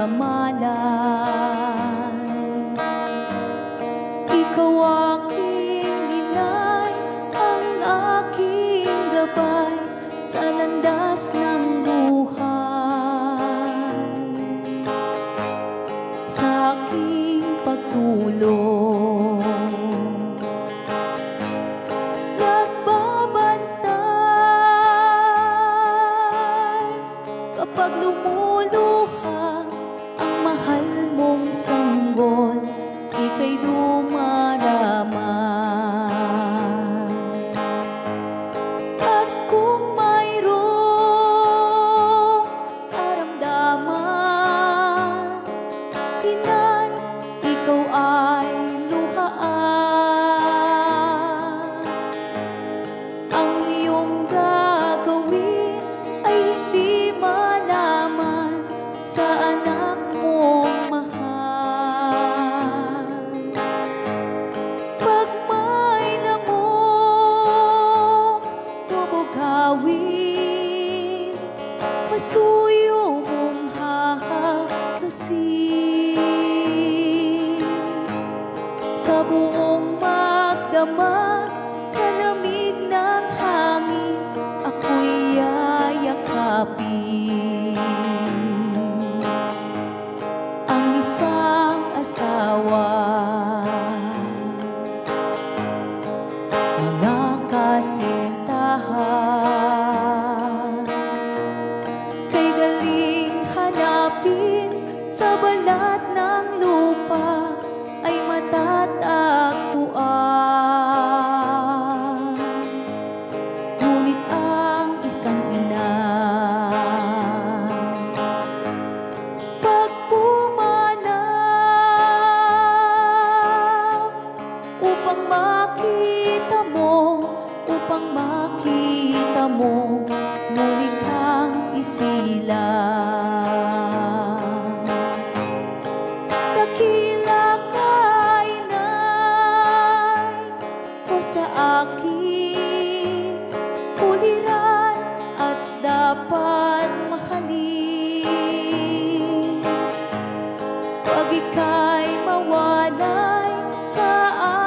kamalan. Ikaw aking inay, ang aking gabay sa landas ng buhay, sa aking pagtulong. Kapag lumuluha ang mahal mong sanggol, ika'y dumarama. At kung mayroong karamdaman, inay, ikaw ay luhaan. Ang iyong gagawin ay hindi malaman sa anak mong mahal. Pag may lamok bubugawin, masuyo mong hahagasin. Sa buong magdamag, sa lamig ng hangin, ako'y yayakapin. Ang isang asawa, mga kasintahan, kay daling hanapin sa balat ng lupa ay matatagpuan. Ngunit ang isang ina, pag pumanaw upang makita mo, muli kang isilang. Dakila ka, inay, o sa akin uliran at dapat mahalin. Pag ika'y mawalay sa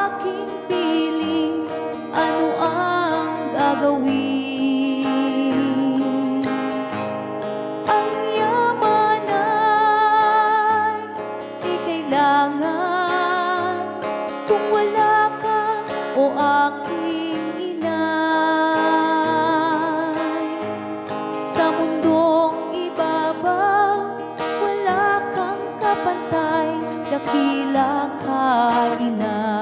aking piling, ano ang gagawin? Ang yaman ay di kailangan kung wala ka, o aking inay. Sa mundong ibabaw, wala kang kapantay, dakila ka, inay.